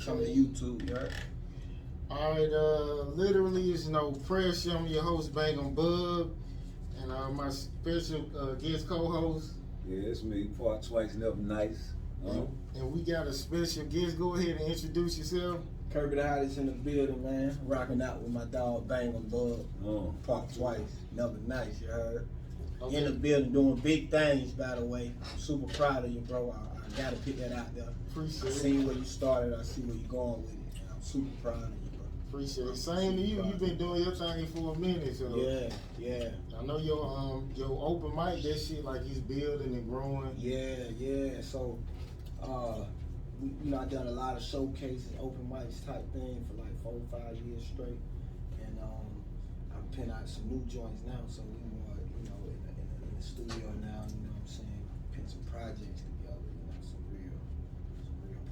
Coming to YouTube, you heard? Alright, literally it's no pressure. I'm your host, Bang on Bub, and my special guest co-host. Yeah, it's me, part twice, never nice. And we got a special guest. Go ahead and introduce yourself. Kirby the hottest in the building, man. Rocking out with my dog, Bang on Bub. Park twice, never nice, you heard? Okay. In the building doing big things, by the way. I'm super proud of you, bro. I gotta put that out there. Appreciate I it. seen where you started, I see where you're going with it. And I'm super proud of you, bro. Appreciate it. Same to you. You've been doing your thing for a minute, so Yeah. I know your open mic, that shit like it's building and growing. Yeah. So, I done a lot of showcases, open mics type thing for like 4 or 5 years straight, and I'm pinning out some new joints now. So we more, in the studio now. You know what I'm saying? Pin some projects together. Some real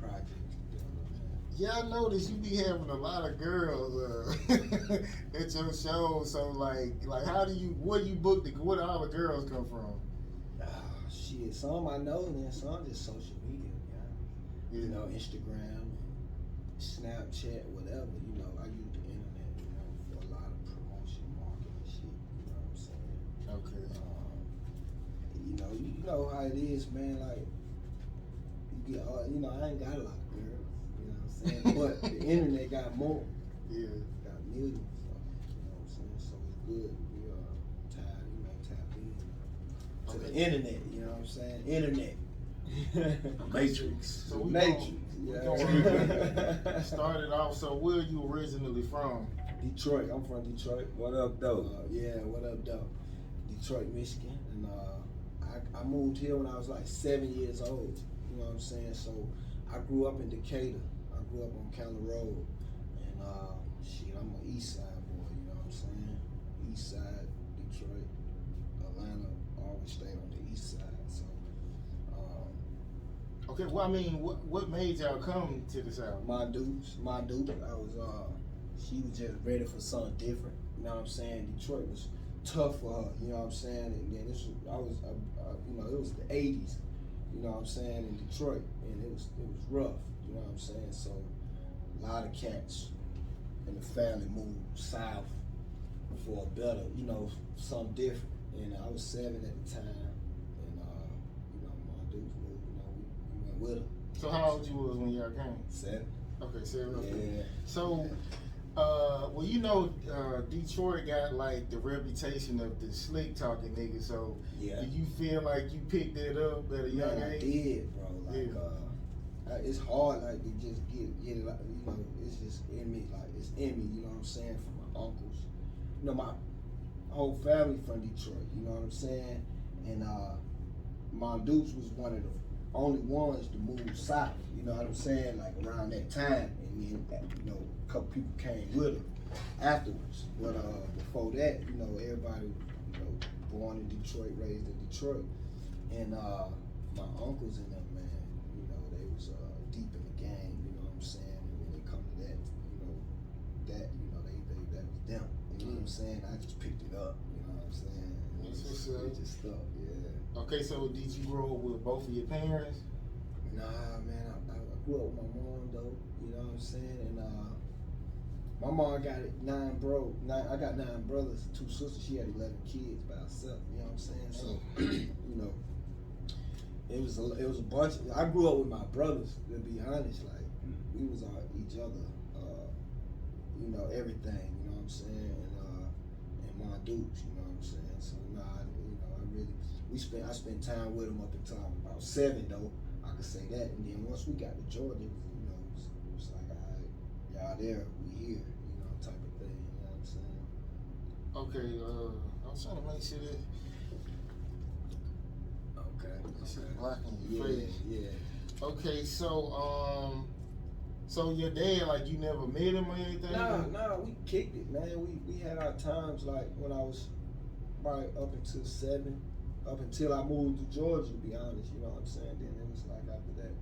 projects together. Man. Yeah, I noticed you be having a lot of girls at your show. So like how do you, where you book where do all the girls come from? Shit, some I know, and then some just social media. Yeah. You know, Instagram, Snapchat, whatever. I use the internet, for a lot of promotion, marketing shit. You know what I'm saying? Okay. You know how it is, man. Like you get, I ain't got a lot of girls. You know what I'm saying? But the internet got more. Yeah. Got millions. So, you know what I'm saying? So it's good. We tapped in to the internet. You know what I'm saying? Internet. Matrix. So we Matrix. gonna start it off. So where are you originally from? Detroit. I'm from Detroit. What up, though? What up, though? Detroit, Michigan. And I moved here when I was like 7 years old. You know what I'm saying? So I grew up in Decatur. I grew up on County Road. And I'm an East Side boy. You know what I'm saying? East Side, Detroit, Atlanta. Always stayed on the East Side. So. Okay, well, I mean, what made y'all come to the South? My dude, she was just ready for something different. You know what I'm saying? Detroit was tough for her. You know what I'm saying? And then it was the '80s. You know what I'm saying? In Detroit, and it was rough. You know what I'm saying? So a lot of cats in the family moved south for a better, something different. And I was 7 at the time, and my dudes moved. We went with her. So how old you was when y'all came? 7. Okay, 7. Okay. Yeah. So, Detroit got like the reputation of the slick talking nigga. So, Yeah. do you feel like you picked that up at a young Man, I age? did, bro. Like, it's hard, like, to just get it, like, it's just in me, like, it's in me, you know what I'm saying, from my uncles. My whole family from Detroit, you know what I'm saying? And my Dukes was one of the only ones to move south, you know what I'm saying, like around that time. And then, a couple people came with her afterwards. But before that, everybody, born in Detroit, raised in Detroit. And my uncles and them, man, they was deep in the game, you know what I'm saying? And when they come to that, that was them. You know what I'm saying? I just picked it up, you know what I'm saying? It just stuck, yeah. Okay, so did you grow up with both of your parents? Nah, man, I grew up with my mom though, you know what I'm saying? And my mom got 9 bros. I got 9 brothers, 2 sisters. She had 11 kids by herself, you know what I'm saying? So, it was a bunch. I grew up with my brothers, to be honest. Like, we was on each other, everything, you know what I'm saying? And my dudes, you know what I'm saying? So, I spent time with them up until I was about 7 though. I could say that. And then once we got to Georgia, it was like, all right, y'all there, we here, type of thing. You know what I'm saying? Okay, I'm trying to make sure that this is blocking your face. Yeah. Okay, so your dad, like, you never met him or anything? Nah, we kicked it, man. We had our times, like, when I was probably up until 7. Up until I moved to Georgia, to be honest, you know what I'm saying? Then it was like after that,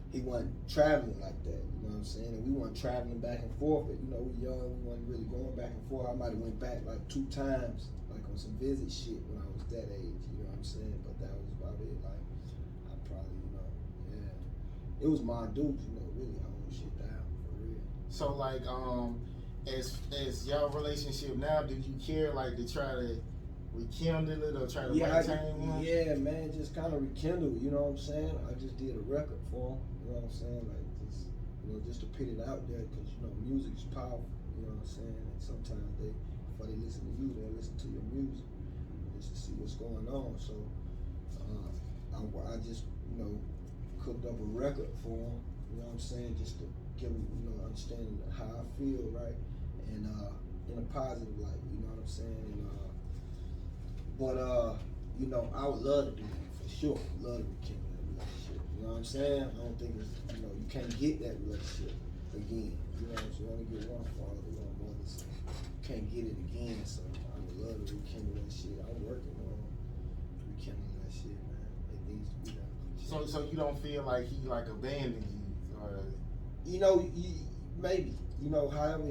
he wasn't traveling like that, you know what I'm saying? And we weren't traveling back and forth, but we young, we wasn't really going back and forth. I might have went back like 2 times, like on some visit shit when I was that age, you know what I'm saying? But that was about it. Like, I probably, it was my dudes, really, I own shit So like as y'all relationship now, do you care like to try to rekindle it or try to maintain one? Yeah, man, just kind of rekindle. You know what I'm saying? I just did a record for him. You know what I'm saying? Like just just to put it out there, because music is powerful. You know what I'm saying? And sometimes before they listen to you, they'll listen to your music just to see what's going on. So I just cooked up a record for him. You know what I'm saying? Just to give him understanding how I feel, right? And in a positive light. You know what I'm saying? And but I would love to do that for sure. Love to rekindle that relationship. You know what I'm saying? I don't think it's you can't get that relationship again. You know what I'm saying? You only get one father, one mother, so you can't get it again. So I would love to rekindle that shit. I'm working on rekindling that shit, man. It needs to be done. So you don't feel like he like abandoned you, or maybe. However,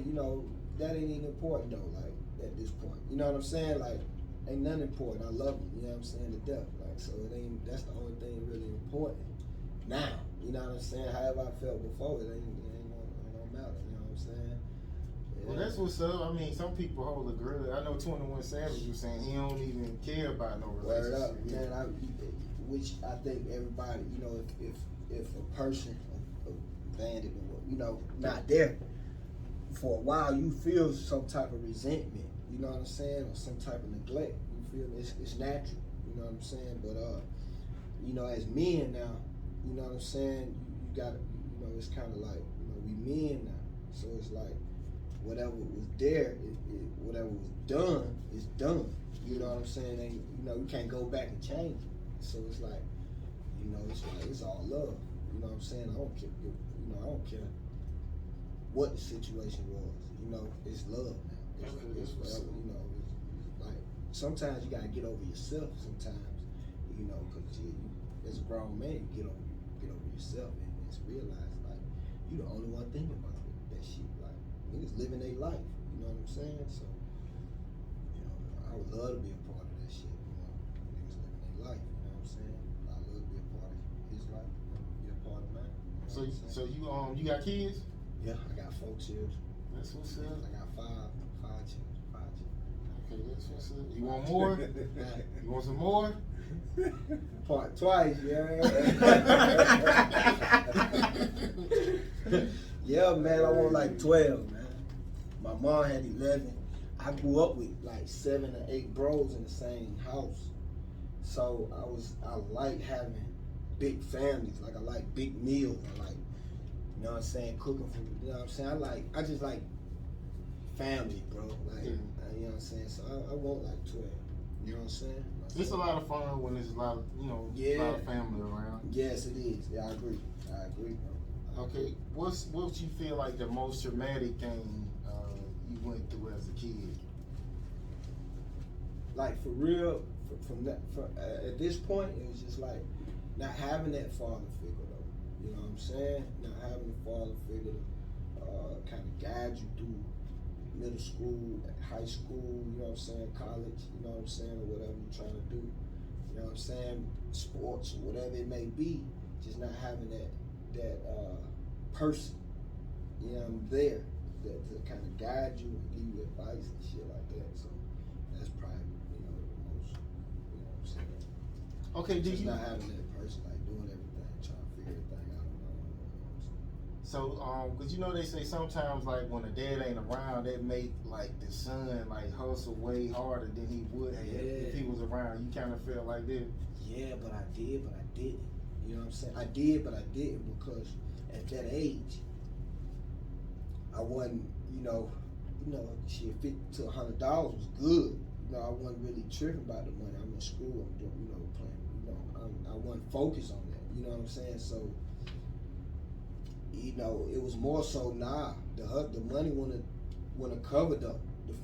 that ain't even important though. Like at this point, you know what I'm saying? Like ain't nothing important. I love him. You know what I'm saying? To death. Like so, it ain't. That's the only thing really important now. You know what I'm saying? However I felt before, it ain't gonna matter. You know what I'm saying? Yeah. Well, that's what's up. I mean, some people hold a grudge. I know 21 Savage was saying he don't even care about no relationship. Word up, man. Which I think everybody, if a person abandoned or not there for a while, you feel some type of resentment. You know what I'm saying, or some type of neglect. You feel it's natural. You know what I'm saying, but as men now, you know what I'm saying. You got to, it's kind of like we men now, so it's like whatever was there, whatever was done is done. You know what I'm saying? And you can't go back and change it. So it's like, it's all love. You know what I'm saying? I don't care. I don't care what the situation was. It's love now. It's forever. It's like sometimes you gotta get over yourself. Sometimes, because as a grown man, you get over yourself and just realize like you the only one thinking about that shit. Like niggas living their life. You know what I'm saying? So I would love to be a part of that shit. Niggas living their life. You know what I'm saying? I love to be a part of his life. Be a part of mine. So you got kids? Yeah, I got 4 children. That's what's up. I got five children. Okay, that's what's up. You want more? You want some more? Part twice, yeah. Yeah, man, I want like 12, man. My mom had 11. I grew up with like 7 or 8 bros in the same house. So I like having big families. Like I like big meals. I like, you know what I'm saying, cooking for, you know what I'm saying. I just like family, bro. Like, you know what I'm saying. So I want like 12. You know what I'm saying? It's a lot of fun when there's a lot of, a lot of family around. Yes, it is. Yeah, I agree, bro. Okay, what you feel like the most traumatic thing you went through as a kid? Like for real, at this point, it was just like not having that father figure though. You know what I'm saying? Not having a father figure to kind of guide you through middle school, high school, you know what I'm saying, college, you know what I'm saying, or whatever you're trying to do. You know what I'm saying? Sports or whatever it may be. Just not having that person, there to kind of guide you and give you advice and shit like that. So that's probably, the most, you know what I'm saying. Okay, just not having that person like doing everything, trying to figure everything out. You know what I'm saying? So, cause they say sometimes like when the dad ain't around, that make like the son like hustle way harder than he would have if he was around. You kind of feel like that. Yeah, but I did, but I didn't. You know what I'm saying? I did, but I didn't because at that age, I wasn't, shit, $50 to $100 was good. I wasn't really tripping about the money. I'm in school, I'm doing, playing, I wasn't focused on that. You know what I'm saying? So, it was more so, the money wouldn't cover the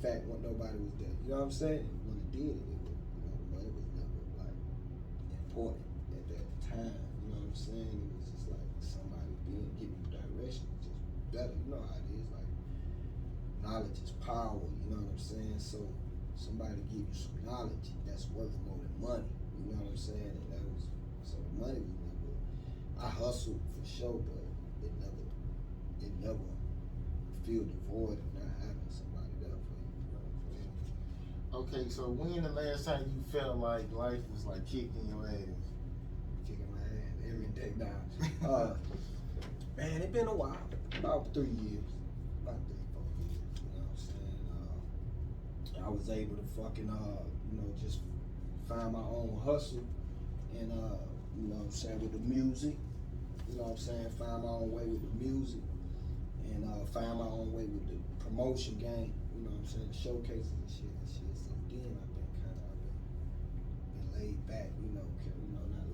fact when nobody was there. You know what I'm saying? When it did, the money was never like important at that time. You know what I'm saying? It was just like somebody giving you direction, just better. You know how it is. Like knowledge is power. You know what I'm saying? So somebody give you some knowledge that's worth more than money. You know what I'm saying? And that was so the money was never. I hustled for sure, but it never feel the void of not having somebody there for you. You know what I'm saying? Okay, so when the last time you felt like life was like kicking your ass? Kicking my ass every day now. Man, it been a while. About 3 years. About 3, 4 years. You know what I'm saying? I was able to fucking, just find my own hustle. And, you know what I'm saying, with the music. You know what I'm saying? Find my own way with the music. And find my own way with the promotion game. You know what I'm saying? The showcases and shit. So then I've been been laid back, not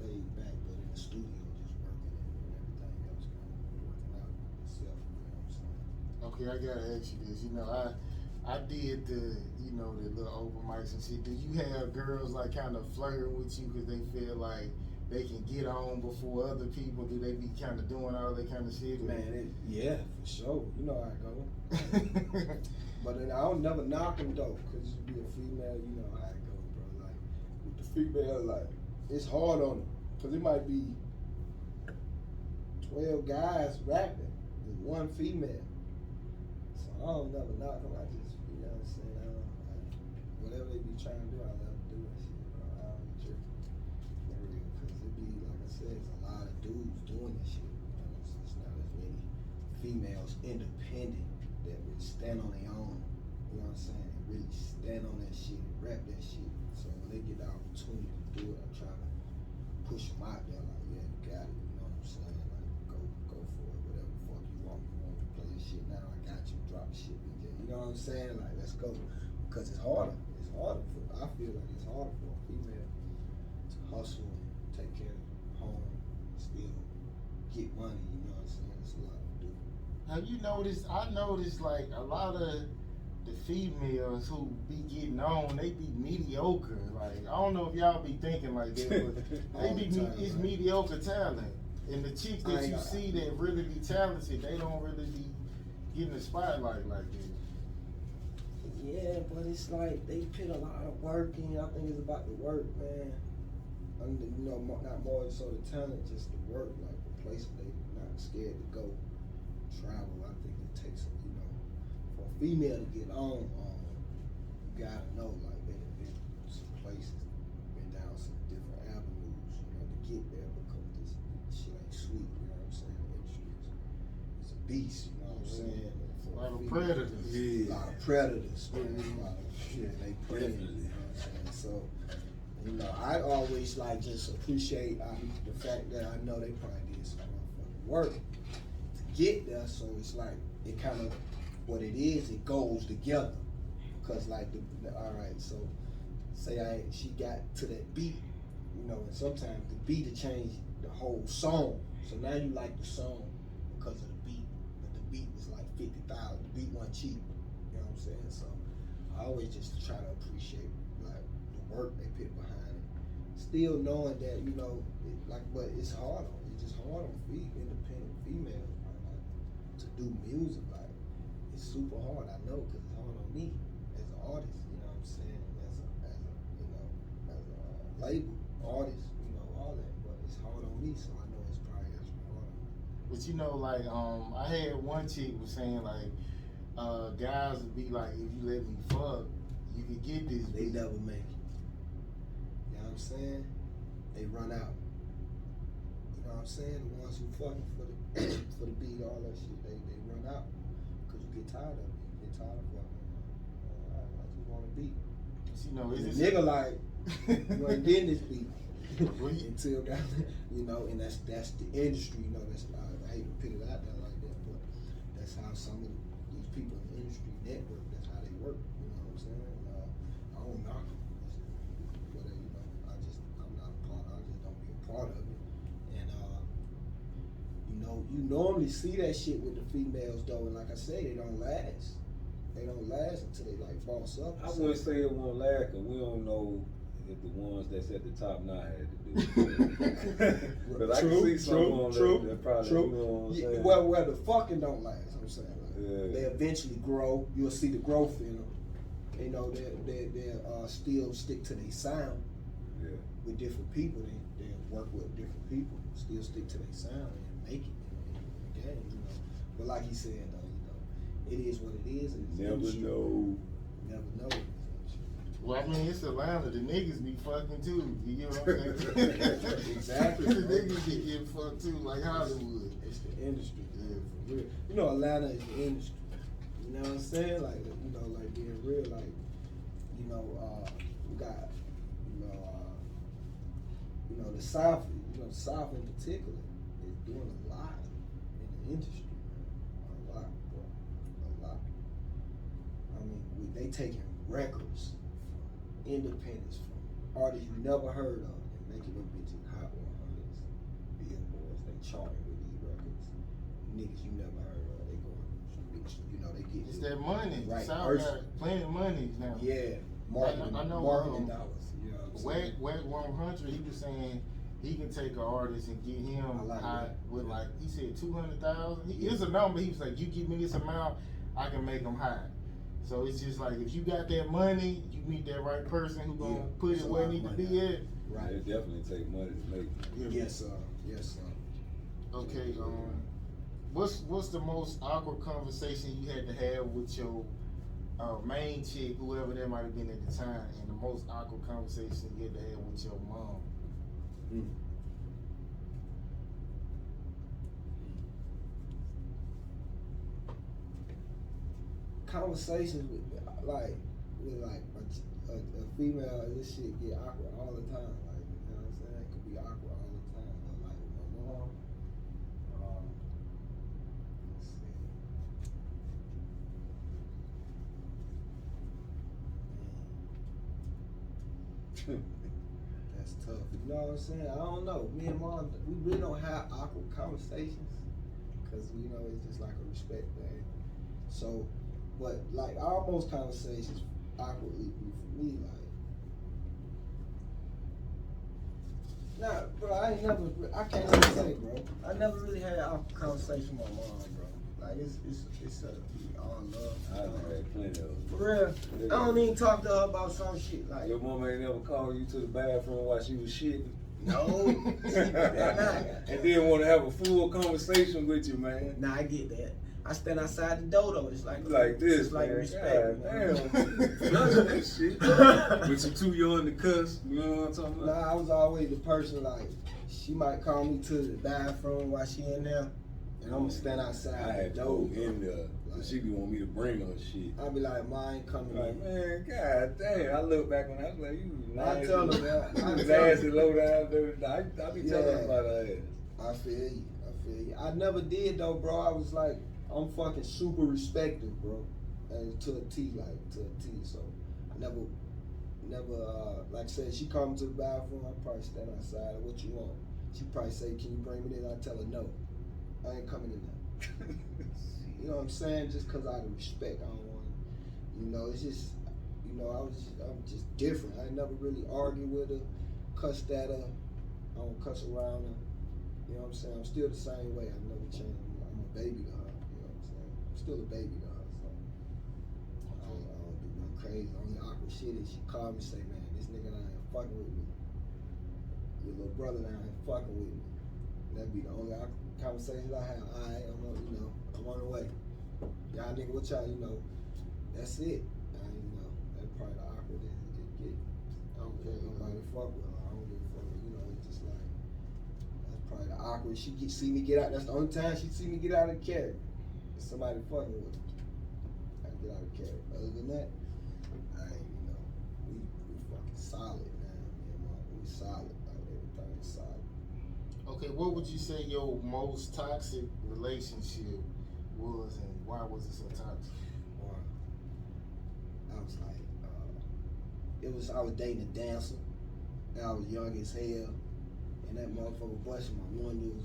laid back, but in the studio just working and everything else kind of working out myself, you know what I'm saying? Okay, I gotta ask you this. I did the little open mics and shit. Do you have girls like kind of flirting with you because they feel like they can get on before other people? Do they be kind of doing all that kind of shit? Man, yeah, for sure. You know how I go. But then I don't never knock them though, cause you be a female, you know how I go, bro. Like with the female, like it's hard on them, cause it might be 12 guys rapping and 1 female. So I don't never knock them. I just, you know what I'm saying? Whatever they be trying to do, I let them do that shit, bro. I don't be tripping. For real, cause it be like I said, it's a lot of dudes doing this shit. You know, it's not as many females independent that would stand on their own. You know what I'm saying? And really stand on that shit and rap that shit. So when they get the opportunity to do it, I try to push them out there. Like, yeah, you got it. You know what I'm saying? Like, go for it. Whatever the fuck you want. You want to play this shit now? I got you. Drop the shit, BJ. You know what I'm saying? Like, let's go. Because it's harder. I feel like it's harder for a female to hustle and take care of home, still get money. You know what I'm saying? It's a lot to do. Have you noticed? I noticed like a lot of the females who be getting on, they be mediocre. Like I don't know if y'all be thinking like that, but it's mediocre talent. And the chicks that you see that really be talented, they don't really be getting the spotlight like that. Yeah, but it's like they put a lot of work in. I think it's about the work, man. Not more so the talent, just the work. Like the place they not scared to go travel. I think it takes, for a female to get on, you gotta know like they've been some places, been down some different avenues, to get there because this shit ain't sweet. You know what I'm saying? The industry is a beast. You know what I'm saying? A lot of predators. Yeah. A lot of predators, man. A lot of shit. They predators. You know what I'm saying? So, I always like just appreciate the fact that I know they probably did some motherfucking work to get there. So it's like it kind of what it is. It goes together because like all right. So say she got to that beat, and sometimes the beat will change the whole song. So now you like the song because of the beat, but the beat was like 50,000. The beat wasn't cheap. You know what I'm saying? So I always just try to appreciate like the work they put behind it. Still knowing that, but it's hard on. It's just hard on independent females, man, like, to do music. Like it's super hard. I know because it's hard on me as an artist. You know what I'm saying? As a label artist, all that. But it's hard on me, so I know it's probably extra hard. But I had one chick was saying like, guys would be like, if you let me fuck, you could get this. They never make it. You know what I'm saying? They run out. You know what I'm saying? The ones who fucking for the beat, all that shit, they run out because you get tired of it. You get tired of fucking. I just want a beat. It's a nigga like you ain't getting this beat until and that's the industry. That's I hate to put it out there like that, but that's how some of these people in the industry network. That's how they work. You know what I'm saying? I don't knock them, but I'm not a part. I just don't be a part of it. And you normally see that shit with the females though, and like I say, they don't last. They don't last until they like boss up. I wouldn't say it won't last, cause we don't know if the ones that's at the top now had to do it. Because I can see some of them that probably, you know what I'm saying? Well, the fucking don't last. I'm saying Yeah. they eventually grow. You'll see the growth in them. They'll still stick to their sound. Yeah. With different people, they work with different people. Still stick to their sound and make it in the game. But like he said, though, it is what it is. And Never know. Never know. Well, I mean, it's Atlanta. The niggas be fucking too. You get what I'm saying? Exactly. The niggas be getting fucked too, like Hollywood. It's the industry, man, for real. You know, Atlanta is the industry. You know what I'm saying? Like, you know, like being real, like, you know, we got, you know, the South, the South in particular is doing a lot in the industry, man. A lot, bro. A lot. I mean, they taking records from independents, from artists you never heard of, and making them bitches hot 100s, billboards. They charting with these records. Niggas you never heard of, they going, you know, they get. It's that money. Right. South got plenty of money now. Yeah. Marketing, I know, marketing dollars. You know what I'm saying? Wack 100, he was saying he can take an artist and get him high with like, he said 200,000. Here's a number. He was like, you give me this amount, I can make them high. So it's just like, if you got that money, you meet that right person who gonna put it where it need to be at. Right. It definitely take money to make it. Yes, sir. Yes, sir. Okay. What's the most awkward conversation you had to have with your main chick, whoever that might have been at the time, and the most awkward conversation you had to have with your mom? Conversations with a female, this shit get awkward all the time. Like, you know what I'm saying? It could be awkward all the time. But like with my mom, let's see. That's tough. You know what I'm saying? I don't know. Me and mom, we really don't have awkward conversations because, you know, it's just like a respect thing. So, but like our most conversations awkwardly for me, like, nah, bro, I can't really say, bro. I never really had an awkward conversation with my mom, bro. Like, it's all love. I done had plenty of them. For real. I don't even talk to her about some shit. Like, your mom ain't never called you to the bathroom while she was shitting? no. And then want to have a full conversation with you, man. Nah, I get that. I stand outside the door though. It's like this, it's like man. respect. God, damn. That shit. But you too young to cuss. You know what I'm talking about? Nah, I was always the person like she might call me to the bathroom while she in there, and I'm gonna stand outside. I had to go in there. Like, she be want me to bring her shit. I be like, mine coming. Like, man, god damn. I look back when I was like, you nasty. I tell her, man. Nasty, low down, dirty. I be telling her about her ass. I feel you. I never did though, bro. I was like, I'm fucking super respectful, bro. And to a T, So I never, like I said, she come to the bathroom, I probably stand outside. What you want? She probably say, can you bring me this? I tell her no. I ain't coming in there. You know what I'm saying? Just cause out of respect, I don't want. You know, it's just, you know, I'm just different. I never really argue with her, cussed at her. I don't cuss around her. You know what I'm saying? I'm still the same way. I never changed. I'm a baby to her. You know what I'm saying? I'm still a baby to her. So I don't do nothing crazy. The only awkward shit is she called me and say, man, this nigga down here fucking with me. Your little brother down here fucking with me. That'd be the only awkward conversations I have. Alright, I'm on the way. Y'all nigga, what y'all, you know, that's it. You know, that's probably the awkward it get. I don't care if nobody fuck with her. I don't give a fuck. You know, it's just like, that's probably the awkward. See me get out. That's the only time she see me get out of the character. Somebody fucking with her. I get out of the character. Other than that, you know, we fucking solid, man. Me and mom, we solid. Like, everything's solid. Okay, what would you say your most toxic relationship was, and why was it so toxic? Or I was like, I was dating a dancer, and I was young as hell, and that motherfucker busted my windows,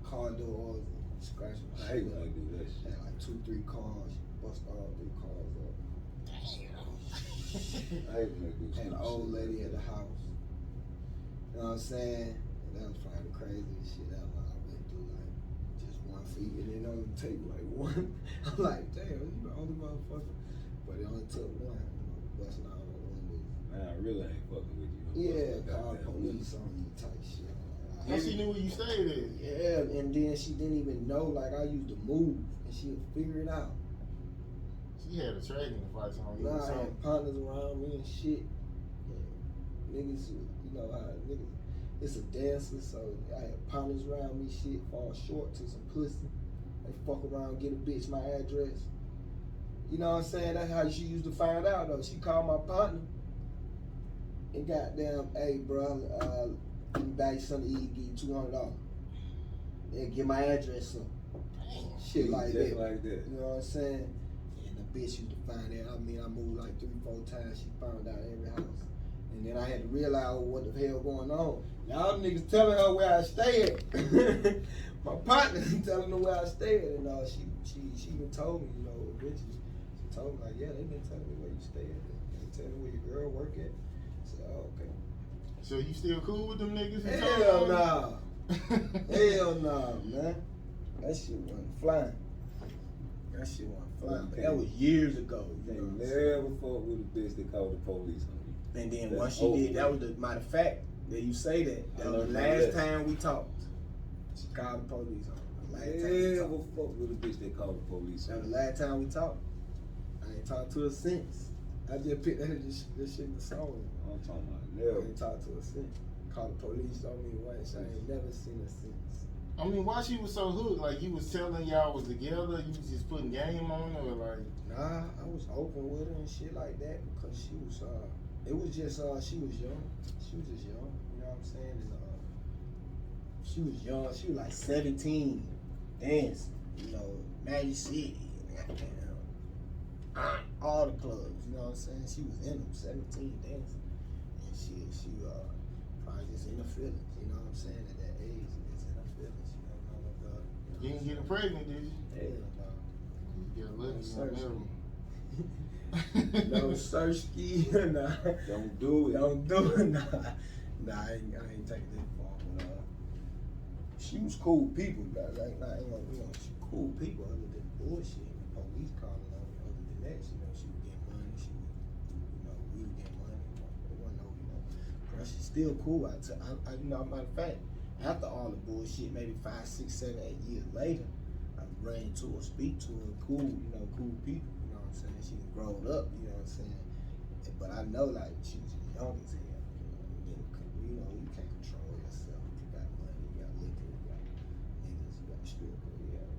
car doors, and scratching my I hate shit when up. they do that shit. Had like 2-3 cars, busted all 3 cars up. I hate when they do And an old lady at the house. You know what I'm saying? And that was probably the craziest shit ever. I went through like just 1 feet, and then on the table like 1. I'm like, damn, you the only motherfucker. But it only took 1, you know, busting all the windows. Man, I really ain't fucking with you. Yeah, call police on you type shit. And she knew where you stayed at. Yeah, and then she didn't even know, like, I used to move, and she'd figure it out. She had a tracking device on you. Nah, I had partners around me and shit. Yeah. Niggas, you know how niggas, it's a dancer, so I had partners around me, shit, fall short to some pussy. They fuck around, get a bitch my address. You know what I'm saying? That's how she used to find out, though. She called my partner and goddamn, hey, bro, let me buy you something to eat, give you $200. Yeah, get my address up. Shit like that. You know what I'm saying? And the bitch used to find out. I mean, I moved like 3-4 times. She found out every house. And then I had to realize what the hell going on. Y'all niggas telling her where I stay at. My partner telling her where I stay at. And she even told me, you know, eventually. She told me, like, yeah, they been telling me where you stay at. They telling me where your girl work at. I said, oh, okay. So you still cool with them niggas? Hell nah. Hell nah, man. That shit wasn't flying. That shit wasn't flying. But that was years ago. You never fought with a bitch that called the police on you. And then once she did, that was the matter of fact that you say that. That was the last time we talked. She called the police on me. Never fought with a bitch that called the police on you. That was you. the last time we talked. I ain't talked to her since. I just picked that this shit in the song. I'm talking about never. I ain't talked to her since. Called the police on me once. I ain't never seen her since. I mean, why she was so hooked? Like, you was telling y'all was together, you was just putting game on her, or like? Nah, I was open with her and shit like that because she was, it was just, she was young. She was just young, you know what I'm saying? And, she was young, she was like 17, dancing, you know, Magic City, all the clubs, you know what I'm saying? She was in them, 17, dancing. And she probably just in the feelings, you know what I'm saying? At that age, just in her feelings, you know, my God. You didn't get her pregnant, did you? Hell no. You got lucky. No Sersky, nah. Don't do it. Don't do it, nah. Nah, I ain't taking that far. But, she was cool people, like, you know, she cool people other than bullshit. The police calling on me. Other than that, you know, she would get money. She would, you know, we would get money. It wasn't no, you know, pressure. Still cool. You know, matter of fact, after all the bullshit, maybe 5, 6, 7, 8 years later, I ran to her, speak to her, cool, you know, cool people. You know what I'm saying? She was grown up. You know what I'm saying? But I know, like, she was young as hell. You know, you can't control yourself. You got money, you got liquor, you got niggas, you got stripper, you got.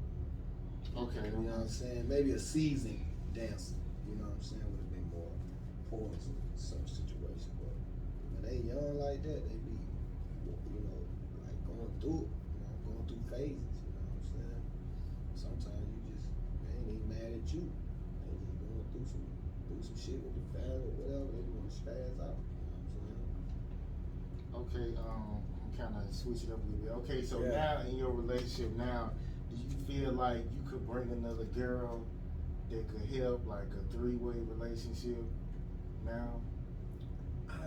Okay. You know what I'm saying? Maybe a seasoned dancer. You know what I'm saying? Would have been more poised in some situation. But when they young like that, they be, you know, like going through it. You know, going through phases. You know what I'm saying? Sometimes you just, they ain't even mad at you. They just going through some shit with the family or whatever. They want to spaz out. Okay, I'm kind of switch it up a little bit. Okay, so yeah. Now in your relationship now, do you feel like you could bring another girl that could help, like a 3-way relationship now?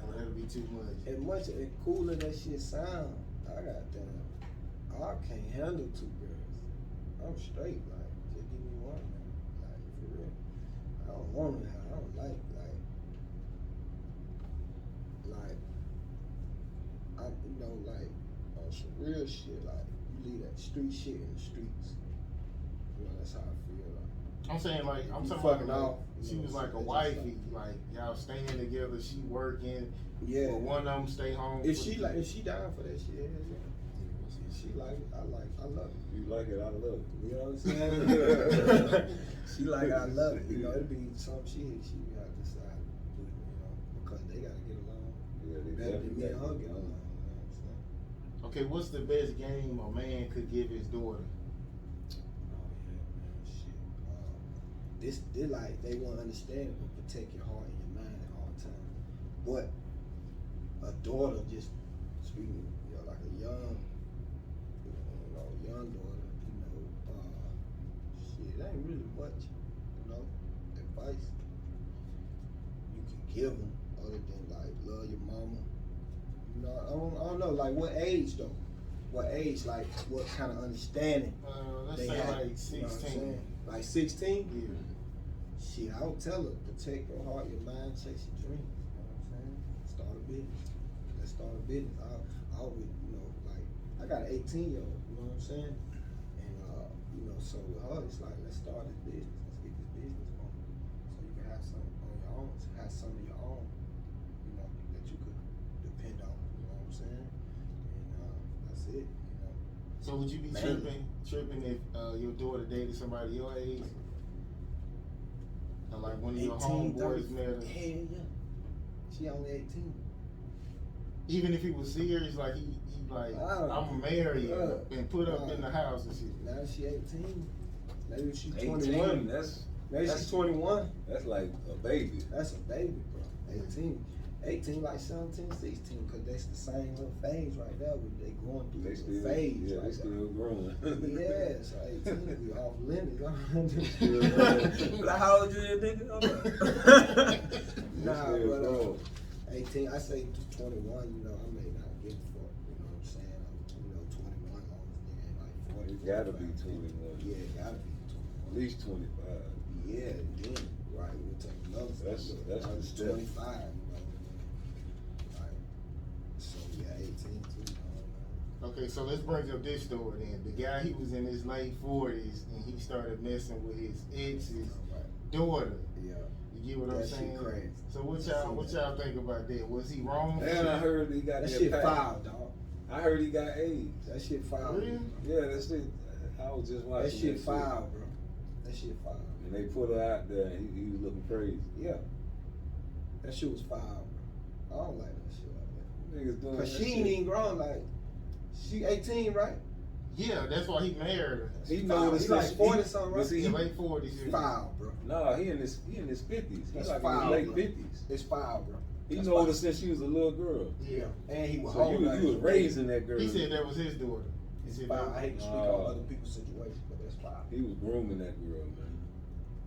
Or that'll be too much? As much as cool as that shit sound, I can't handle 2 girls. I'm straight, like, just give me one, man. Like, for real. I don't want to have, I don't like, you know, like, on some real shit, like, you leave that street shit in the streets. You know, that's how I feel, like. I'm saying, like, I'm talking fucking about, off. she was like a wifey, like, y'all staying together, she working, yeah. But one of them stay home. If she down for that shit, yeah. She like it, I love it. You like it, I love it. You know what I'm saying? She like it, I love it. You know, it'd be some shit she gotta decide to do, you know, because they gotta get along. Yeah, they Better than me and her definitely get along. You know what I'm saying? Okay, what's the best game a man could give his daughter? Oh yeah, man, shit. This like they want to understand it, but protect your heart and your mind at all times. But a daughter, just speaking, you know, like a young daughter, you know, shit, it ain't really much, you know, advice you can give them other than like love your mama. You know, I don't know, like what age though? What age, like what kind of understanding? Let's they say have, like you know what I'm 16. saying? Like 16? Yeah. Shit, I would tell her, protect your heart, your mind, chase your dreams. You know what I'm saying? Start a business. Let's start a business. I always, you know, like, I got an 18-year-old, you know what I'm saying? And, you know, so with her, it's like, let's start this business. Let's get this business going. You have some on your own, have some of your own, you know, that you could depend on. You know what I'm saying? And that's it. You know. So would you be tripping if your daughter dated somebody your age? Or like one of your 18, homeboys met her? Hell yeah. She only 18. Even if he was serious, like he like, I'm gonna marry you and put up in the house and shit. Now she 18. Maybe she's 18, 21. Maybe that's she's 21. That's like a baby. That's a baby, bro. 18 like 17, 16, because that's the same little phase right there. They going through They still, phase. yeah, right they still there. growing. Yeah, so 18 we off limits. Like, how old you, nigga? Nah, but 18, I say 21, you know, I may not give a fuck, you know what I'm saying? You know, 21, long as nigga ain't like 40. It gotta be 45. 21. Yeah, it gotta be 21. At least 25. Yeah, then, right, we'll take another That's the step. 25, you know. Right. So, yeah, 18 too, you know. Okay, so let's bring up this story then. The guy, he was in his late 40s and he started messing with his ex's daughter. Yeah. You get what I'm That shit saying? crazy. So what y'all think about that? Was he wrong? And I heard he got That that shit pack. foul, dog. I heard he got AIDS. That shit foul. Really? Yeah, that's it. I was just watching That shit foul, bro. That shit foul. And they put her out there and he was looking crazy. Yeah. That shit was foul, bro. I don't like that shit like that. Niggas doing Cause that she shit. ain't even grown, like, she 18, right? Yeah, that's why he married her. He Foul. noticed He like that 40 something, right? but see, In late 40s. Yeah. Foul, bro. Nah, he in his 50s. He's That's like foul, in his late bro. 50s. It's foul, bro. He That's know her foul. since she was a little girl. Yeah. And he was So holding you her. was raising that girl. He said that was his daughter. He It's said foul. I that. hate to speak on other people's situations, but that's foul. He was grooming that girl, man.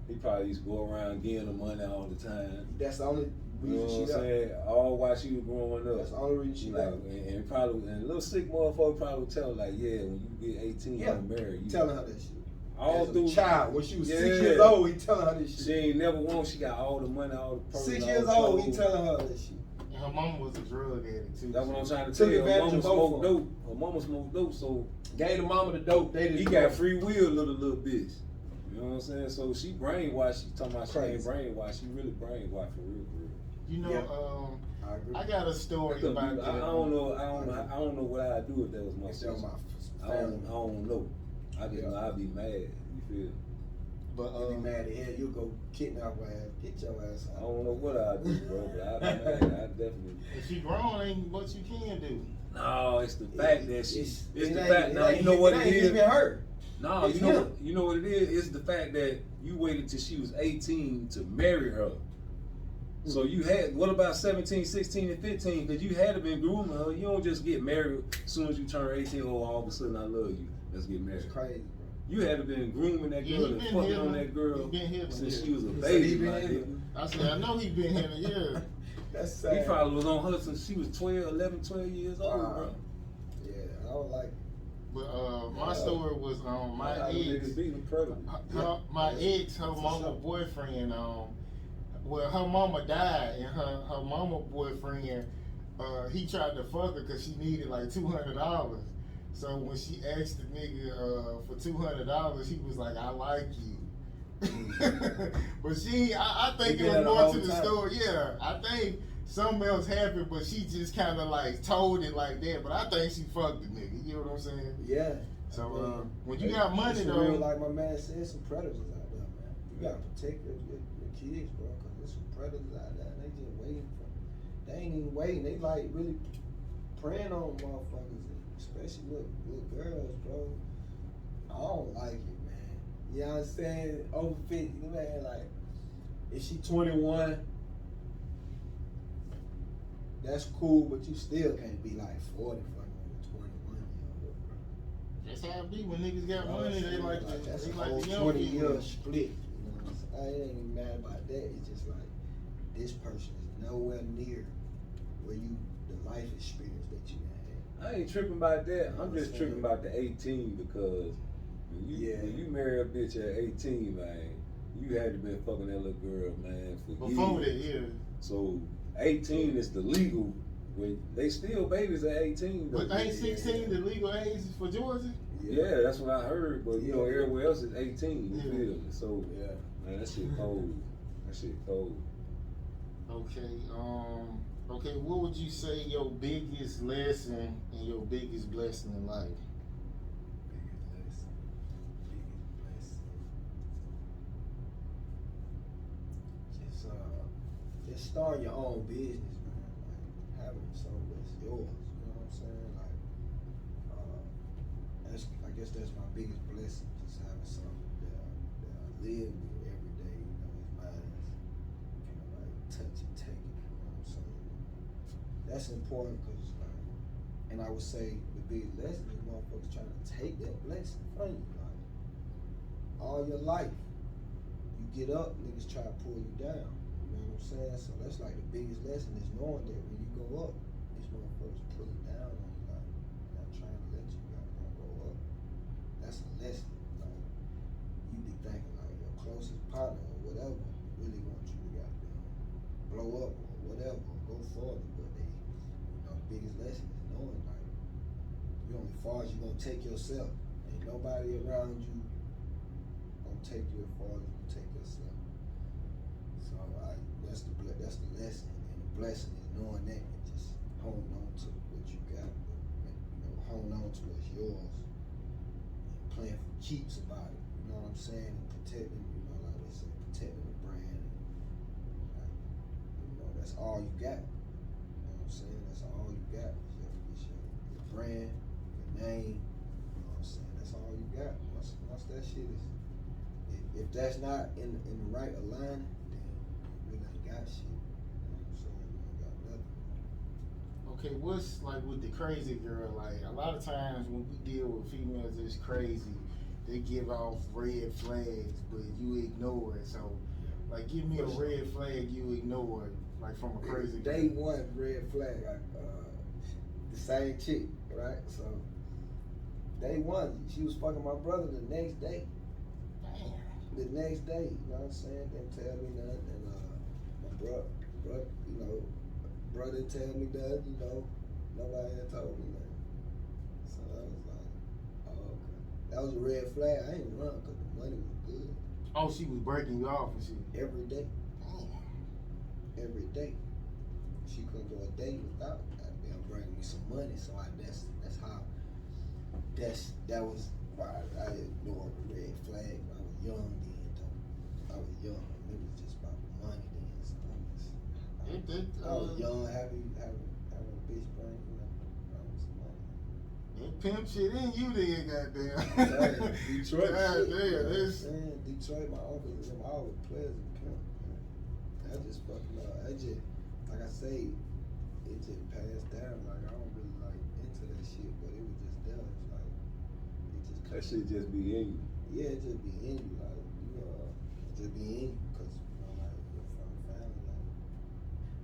He probably used to go around giving her money all the time. That's the only You know reason what she I'm left. saying? All while she was growing up. That's the only reason she Like, left. and probably, and a little sick motherfucker probably would tell her, like, yeah, when you get 18, Yeah. I'm married. You Telling her that shit. all As a through child, when she was 6 Yeah. years old, he telling her this She shit. ain't never won. She got all the money, all the purse, 6 all years the old, he clothes. telling her that shit. And her mom was a drug addict too. That's what I'm trying to Took tell you. Her advantage mama of both smoked of them. dope. Her mama smoked dope, so Gave the mama the dope. They he didn't got free will, little bitch. You know what I'm saying? So she brainwashed. She talking about she ain't Crazy. brainwashed. She really brainwashed for real, for real. You know, Yeah. I agree. I got a story I about that. don't know what I'd do if that was my If that was sister. my I family. don't know. I just know I'd be mad. You feel? But You be mad at hell, you'll go kidnap her ass. Get your ass I out. don't know what I'd do, bro, but I'd be mad. I'd definitely. if she grown, ain't what you can do. No, it's the fact that she. It's It's the ain't- fact. Now you know what it ain't is. even her. No, It's you know him. what, you know what it is? It's the fact that you waited till she was 18 to marry her. So you had, what about 17, 16, and 15? Because you had to been grooming her. You don't just get married as soon as you turn 18, oh, all of a sudden I love you. Let's get married. It's crazy, bro. You had to been grooming that Yeah, girl he and been fucking hitting on her. that girl He been hitting her, since yeah. she was a He said baby. he been my hitting nigga. I said, I know he been here, yeah. That's sad. He probably was on her since she was 12 years old, Wow. bro. Yeah, I don't like it. But my story was my How them ex. niggas beating predators. My ex, her That's what's mama up. boyfriend, well, her mama died, and her mama boyfriend, he tried to fuck her because she needed like $200. So when she asked the nigga for $200, he was like, "I like you." But I think He it been there was the more whole to the time. story. Yeah, I think something else happened, but she just kind of like told it like that. But I think she fucked the nigga. You know what I'm saying? Yeah. So when you got money it's though, real, like my man said, some predators out there, man. You gotta protect your kids, bro, because there's some predators out there. They just waiting for. They ain't even waiting. They like really preying on motherfuckers, especially little girls, bro. I don't like it, man. You know what I'm saying? Over 50, man. Like, if she 21, that's cool, but you still can't be like 40 fucking with a 21-year-old, bro. that's how it be when niggas got money. They like the, that's they a like whole the young 20 people. year split. You know what I'm saying? I ain't even mad about that. It's just like this person is nowhere near where the life experience that you had. I ain't tripping about that. I'm just tripping about the 18 because when you marry a bitch at 18, man, you had to been fucking that little girl, man, for Before years. that, yeah. So 18 is the legal. They still babies at 18. Though. But ain't 16 the legal age for Georgia? Yeah, that's what I heard. But you know, everywhere else is 18. You Yeah. feel me? So Yeah. man, that shit cold. That shit cold. Okay, what would you say your biggest lesson and your biggest blessing in life? Biggest lesson. Just starting your own business, man. Like having something that's yours. You know what I'm saying? Like, I guess that's my biggest blessing. Just having something that I live with every day. You know, it's mine. Kind of like touch and take it. You know what I'm saying? That's important because, like, and I would say the biggest lesson is motherfuckers trying to take that blessing from you. Like, all your life, you get up, niggas try to pull you down. You know what I'm saying? So that's like the biggest lesson is knowing that when you go up, these motherfuckers pulling down on you, like not trying to let you go up. That's a lesson. Like you be thinking like your closest partner or whatever really want you to blow up or whatever, or go further, but they, the biggest lesson is knowing like you only far as you gonna take yourself. Ain't nobody around you gonna take you as far as you can take yourself. So that's the lesson, and the blessing is knowing that and just holding on to what you got, holding on to what's yours, and playing for keeps about it. You know what I'm saying? And protecting, like they say, protecting the brand. And, that's all you got. You know what I'm saying? That's all you got. It's your brand, your name. You know what I'm saying? That's all you got. Once that shit is, if that's not in the right alignment, then you really ain't got shit. You know what I'm saying? You ain't got nothing. Okay, what's like with the crazy girl? Like a lot of times when we deal with females that's crazy, they give off red flags, but you ignore it. So, like, give me a red flag you ignore, like from a crazy girl. Day one red flag, the same chick, right? So, day one, she was fucking my brother the next day. The next day, you know what I'm saying? Didn't tell me nothing, and my brother, didn't tell me nothing, nobody had told me nothing. So I was like, oh, okay. That was a red flag. I ain't run because the money was good. Oh, she was breaking you off and shit? Every day. Every day. She couldn't go a day without them bringing me some money, so that was why I ignored the red flag. I was young then, though. I was young. It was just about money then. So I was young, having a bitch bring, some money. That pimp shit in you then, goddamn. Detroit. Goddamn, Detroit, my uncle, them always players and pimp. I just fucking like I say, it just passed down. Like I don't really like into that shit, but it was just there. It's like That shit just be in you. Yeah, it just be in you, like it just be in you, cause like you're from the family, like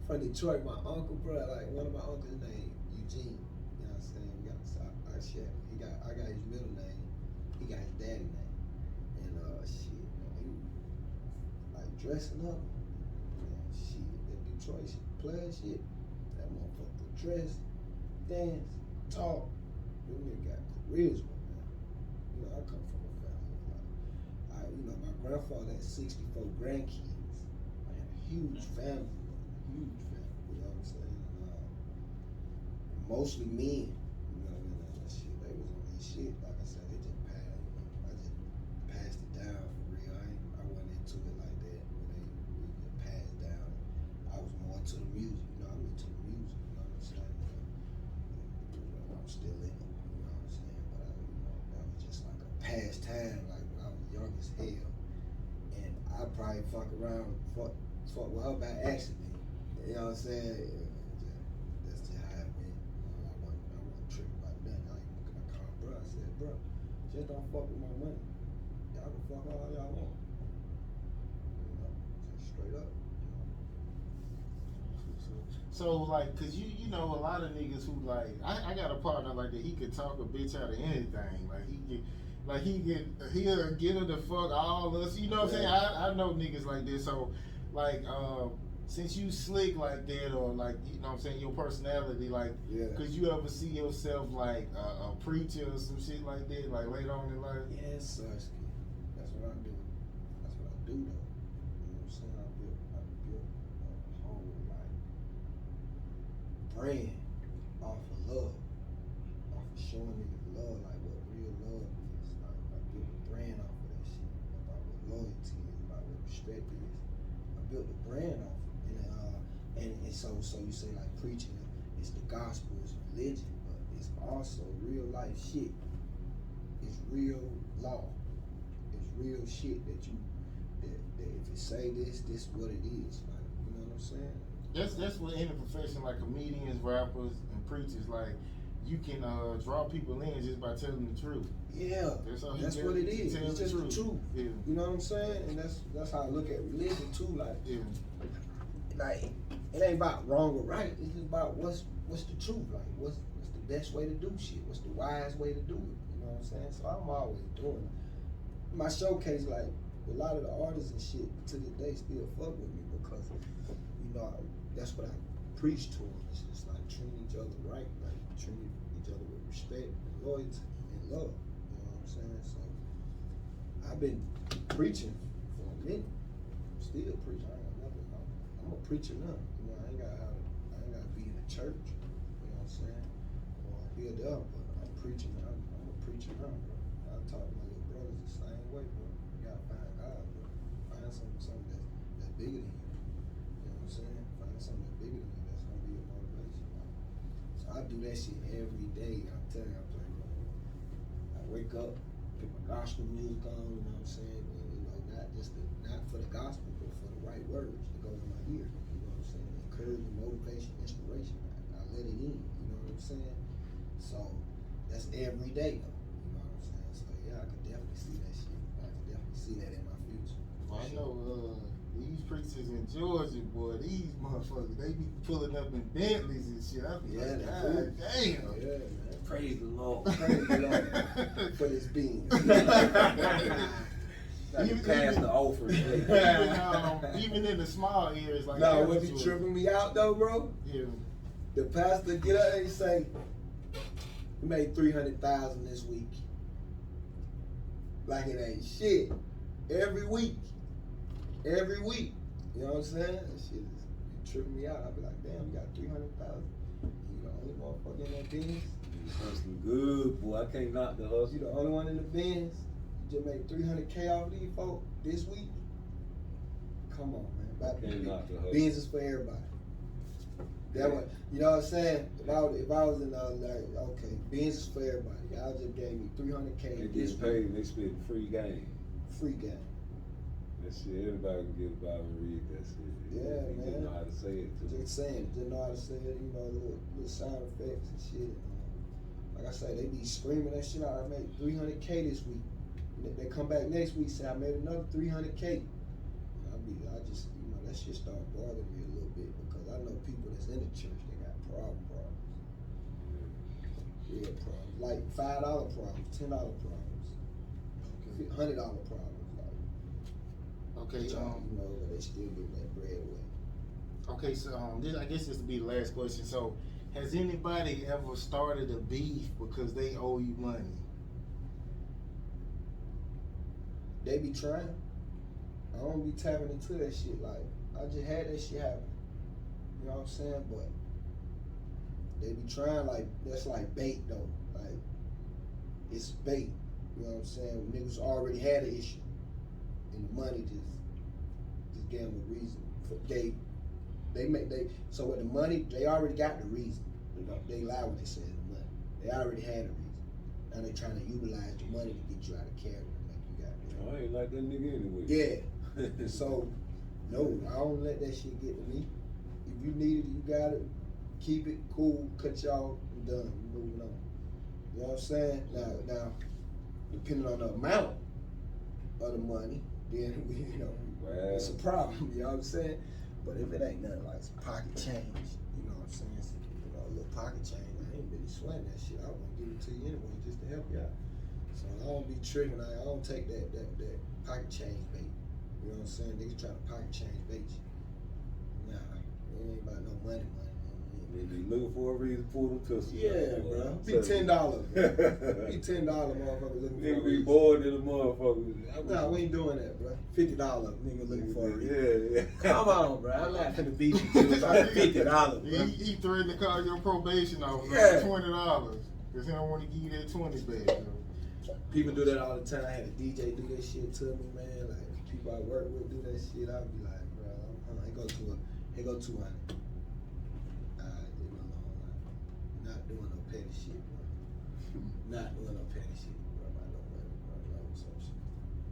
from Detroit. My uncle, bro, like one of my uncles named Eugene. You know what I'm saying? We got I got his middle name. He got his daddy name, and shit, he like dressing up. Man, shit, that Detroit shit, player shit. That motherfucker dress, dance, talk. Them niggas got charisma. I come from a family like, my grandfather had 64 grandkids. I had a huge family, you know what I'm saying? Mostly men, and that shit. They was on this shit, like I said, they just passed. I just passed it down for real. I wasn't into it like that, but they just passed down. I was more into the music, I'm into the music, you know what I'm saying? I'm still in it, you know what I'm saying? But that was just like a pastime, like when I was young as hell. And I probably fuck with her by accident. You know what I'm saying? That's just how it went. I wasn't tripping about nothing. I called bro. I said, bro, just don't fuck with my money. Y'all can fuck all y'all want. Just straight up. So like, cause you know a lot of niggas who like, I got a partner like that. He could talk a bitch out of anything. Like he'll get her the fuck all us. You know what I'm saying? I know niggas like this. So like, since you slick like that, or like, you know what I'm saying, your personality, like, could you ever see yourself like a preacher or some shit like that, like later on in life? Yes, sir. That's what I do. That's what I do though. You know what I'm saying? brand off of love, off of showing niggas love, like what real love is. Like I built a brand off of that shit, about what loyalty is, about what respect is. I built a brand off of it. And so you say like preaching, it's the gospel, it's religion, but it's also real life shit. It's real law. It's real shit that if it say this what it is. Like, you know what I'm saying? That's what in the profession, like comedians, rappers, and preachers, like you can draw people in just by telling the truth. Yeah, that's what it is. It's just the truth. Yeah. You know what I'm saying? And that's how I look at religion too. Like, like it ain't about wrong or right. It's just about what's the truth. Like, what's the best way to do shit? What's the wise way to do it? You know what I'm saying? So I'm always doing it. My showcase, like a lot of the artists and shit to this day still fuck with me because you know that's what I preach to them. It's just like treating each other right, like treating each other with respect and loyalty and love. You know what I'm saying? So I've been preaching for a minute. I'm still preaching. I'm a preacher now. You know, I ain't gotta be in a church. You know what I'm saying? Or build up, but I'm preaching. I'm a preacher now, bro. I talk to my little brothers the same way, bro. You gotta find God, bro. Find something that's bigger than you. You know what I'm saying? Find something that's bigger than you that's gonna be your motivation. Like, so I do that shit every day. I'm telling you, I wake up, put my gospel music on, you know what I'm saying? And, you know, not for the gospel, but for the right words that go in my ear. You know what I'm saying? Encouragement, motivation, inspiration. I let it in. You know what I'm saying? So that's every day though. You know what I'm saying? So yeah, I could definitely see that shit. I could definitely see that in my future. Well, I know these preachers in Georgia, boy, these motherfuckers, they be pulling up in Bentleys and shit. I be like, God damn. Yeah, man. Praise the Lord. Praise the Lord for this being. Even pass the offer. Even in the small areas like no, what be tripping me out though, bro? Yeah. The pastor get up and say, "We made 300,000 this week." Like it ain't shit. Every week. Every week. You know what I'm saying? That shit is tripping me out. I be like, damn, you got 300,000. You the only motherfucker in that Benz. Hustling good, boy. I can't knock the hustle. You the only one in the Benz. You just made 300K off these folk this week. Come on, man. About Can't knock the hustle. Benz is for everybody. That one, you know what I'm saying? If I was in like, okay, Benz is for everybody. Y'all just gave me 300K. They get paid and they spit free game. Free game. That shit, everybody can get about and read that shit. Yeah, you man. just know how to say it too. Just saying, just know how to say it, you know, little sound effects and shit. Like I say, they be screaming that shit out. I made 300K this week. And they come back next week, say I made another 300K. I just, you know, that shit start bothering me a little bit because I know people that's in the church, they got problems. Real problems. Like $5 problems, $10 problems, $100 problems. Like, okay, you know, but they still getting that bread away. Okay, so I guess this will be the last question. So, has anybody ever started a beef because they owe you money? They be trying. I don't be tapping into that shit. Like, I just had that shit happen. You know what I'm saying? But they be trying, like, that's like bait though. Like, it's bait. You know what I'm saying? When niggas already had an issue. And the money just gave them a reason. So with the money, they already got the reason. They lie when they say the money. They already had a reason. Now they trying to utilize the money to get you out of character. I ain't like that nigga anyway. Yeah. So, no, I don't let that shit get to me. If you need it, you got it. Keep it cool. Cut y'all. I'm done. We moving on. You know what I'm saying? Now, depending on the amount of the money, then we, you know, it's a problem. You know what I'm saying? But if it ain't nothing like some pocket change, you know what I'm saying? You know, a little pocket change, I ain't really sweating that shit. I want to give it to you anyway, just to help you out. So I don't be tripping. I don't take that pocket change bait. You know what I'm saying? Niggas try to pocket change bait you. Nah, it ain't about no money. They looking for a reason to pull them pistols. Yeah, bro. Be $10. Be $10, motherfucker looking for a Nigga be reason. bored than a motherfucker. Nah, we ain't doing that, bro. $50 nigga looking for a reason. Yeah. Come on, bro. I'm not finna beat you to about $50, bro. He threatened to call your probation officer Yeah. for $20 because he don't want to give you that 20 back. Though. People do that all the time. I had a DJ do that shit to me, man. Like people I work with do that shit. I'd be like, bro, here go 200. Leave me alone. Not doing no petty shit, bro. Not doing no petty shit, bro. I know what,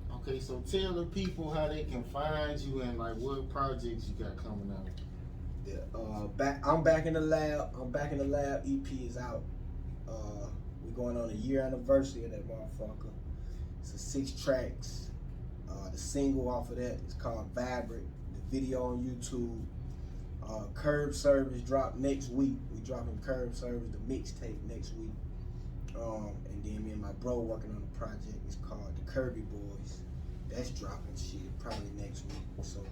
bro. Okay, so tell the people how they can find you and like what projects you got coming out. Yeah, I'm back in the lab. EP is out. We're going on a year anniversary of that motherfucker. It's 6 tracks. The single off of that is called Vibrant. The video on YouTube. Curb Service drop next week. We dropping Curb Service, the mixtape next week. And then me and my bro working on a project. It's called the Kirby Boys. That's dropping shit probably next week. So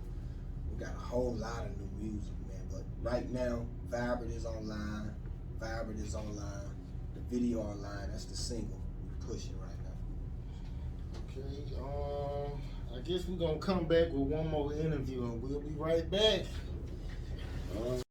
we got a whole lot of new music, man. But right now, Vibrant is online. The video online. That's the single we're pushing right now. Okay, I guess we're gonna come back with one more interview and we'll be right back. All right.